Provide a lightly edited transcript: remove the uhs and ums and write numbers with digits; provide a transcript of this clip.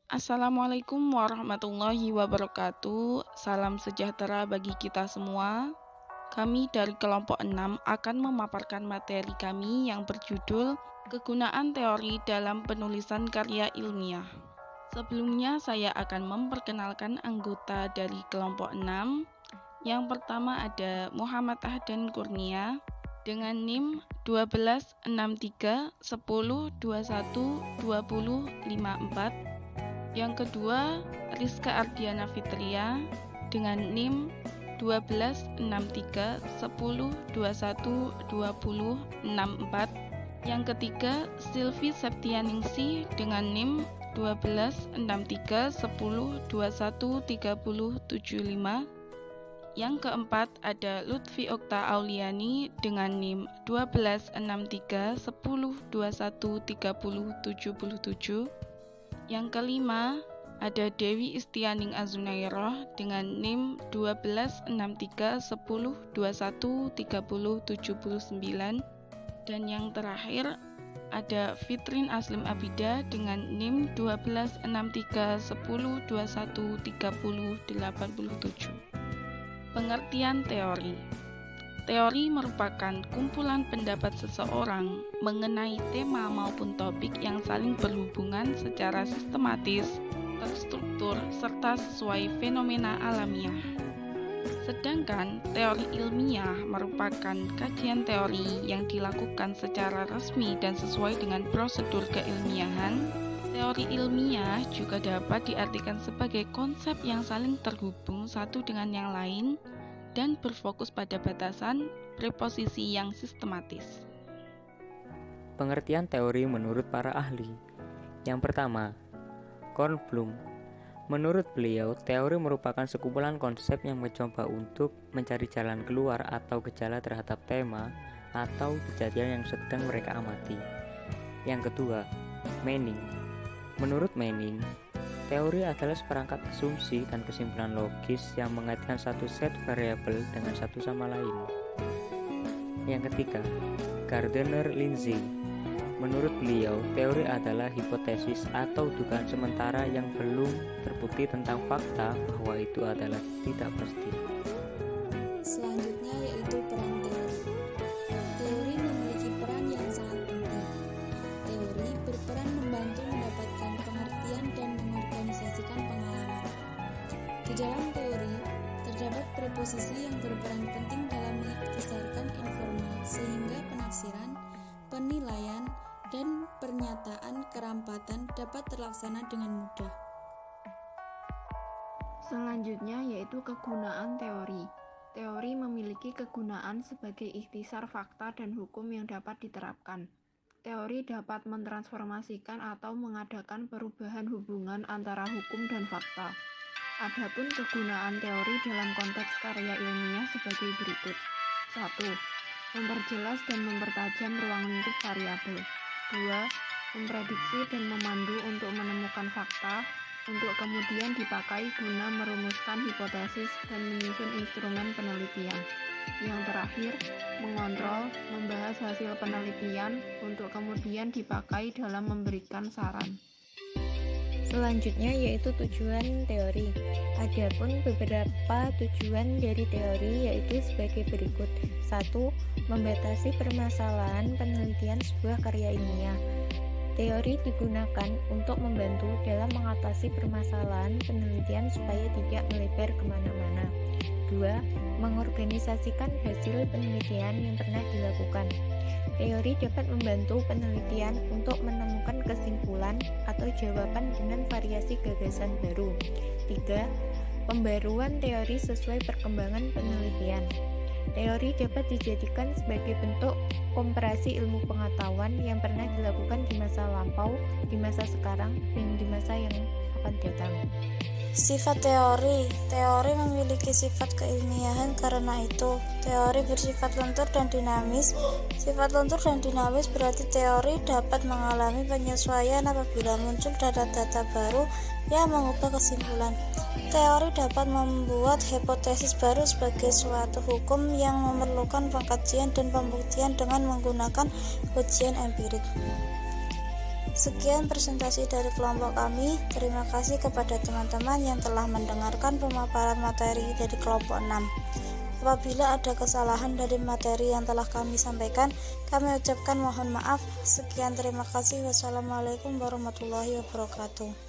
Assalamualaikum warahmatullahi wabarakatuh. Salam sejahtera bagi kita semua. Kami dari kelompok 6 akan memaparkan materi kami yang berjudul Kegunaan Teori dalam Penulisan Karya Ilmiah. Sebelumnya saya akan memperkenalkan anggota dari kelompok 6. Yang pertama ada Muhammad Ahdan Kurnia dengan NIM 1263 10 21 20 54. Yang kedua, Rizka Ardiana Fitria dengan NIM 1263 10 21 20 64. Yang ketiga, Silvi Septianingsih dengan NIM 1263 10 21 30 75. Yang keempat ada Lutfi Okta Auliani dengan NIM 1263 10 21 30 77. Yang kelima ada Dewi Istianing Azunairah dengan NIM 1263 10 21 30 79. Dan yang terakhir ada Fitrin Aslim Abida dengan NIM 1263 10 21 30 87. Pengertian teori. Teori merupakan kumpulan pendapat seseorang mengenai tema maupun topik yang saling berhubungan secara sistematis, terstruktur, serta sesuai fenomena alamiah. Sedangkan teori ilmiah merupakan kajian teori yang dilakukan secara resmi dan sesuai dengan prosedur keilmiahan. Teori ilmiah juga dapat diartikan sebagai konsep yang saling terhubung satu dengan yang lain dan berfokus pada batasan preposisi yang sistematis. Pengertian teori menurut para ahli. Yang pertama, Kornblum. Menurut beliau, teori merupakan sekumpulan konsep yang mencoba untuk mencari jalan keluar atau gejala terhadap tema atau kejadian yang sedang mereka amati. Yang kedua, Manning. Menurut Manning, teori adalah seperangkat asumsi dan kesimpulan logis yang mengaitkan satu set variabel dengan satu sama lain. Yang ketiga, Gardner-Lindsay. Menurut beliau, teori adalah hipotesis atau dugaan sementara yang belum terbukti tentang fakta bahwa itu adalah tidak pasti. Selanjutnya yaitu peran teori. Teori memiliki peran yang sangat penting. Teori berperan membantu mendapatkan pengertian dan mengorganisasikan pengalaman. Di dalam teori, terdapat preposisi yang berperan penting dalam mengikhtisarkan informal sehingga penafsiran, penilaian, dan pernyataan kerampatan dapat terlaksana dengan mudah. Selanjutnya yaitu kegunaan teori. Teori memiliki kegunaan sebagai ikhtisar fakta dan hukum yang dapat diterapkan. Teori dapat mentransformasikan atau mengadakan perubahan hubungan antara hukum dan fakta. Adapun kegunaan teori dalam konteks karya ilmiah sebagai berikut. 1. Memperjelas dan mempertajam ruang lingkup variabel. 2. Memprediksi dan memandu untuk menemukan fakta, untuk kemudian dipakai guna merumuskan hipotesis dan menyusun instrumen penelitian. Yang terakhir, mengontrol, membahas hasil penelitian, untuk kemudian dipakai dalam memberikan saran. Selanjutnya yaitu tujuan teori. Adapun beberapa tujuan dari teori yaitu sebagai berikut. 1. Membatasi permasalahan penelitian sebuah karya ilmiah. Teori digunakan untuk membantu dalam mengatasi permasalahan penelitian supaya tidak melebar kemana-mana. 2. Mengorganisasikan hasil penelitian yang pernah dilakukan. Teori dapat membantu penelitian untuk menemukan kesimpulan atau jawaban dengan variasi gagasan baru. 3. Pembaruan teori sesuai perkembangan penelitian. Teori dapat dijadikan sebagai bentuk komparasi ilmu pengetahuan yang pernah dilakukan di masa lampau, di masa sekarang, dan di masa yang akan datang. Sifat teori. Teori memiliki sifat keilmiahan karena itu teori bersifat lentur dan dinamis. Sifat lentur dan dinamis berarti teori dapat mengalami penyesuaian apabila muncul data-data baru yang mengubah kesimpulan. Teori dapat membuat hipotesis baru sebagai suatu hukum yang memerlukan pengkajian dan pembuktian dengan menggunakan ujian empirik. Sekian presentasi dari kelompok kami. Terima kasih kepada teman-teman yang telah mendengarkan pemaparan materi dari kelompok 6. Apabila ada kesalahan dari materi yang telah kami sampaikan, kami ucapkan mohon maaf. Sekian, terima kasih. Wassalamualaikum warahmatullahi wabarakatuh.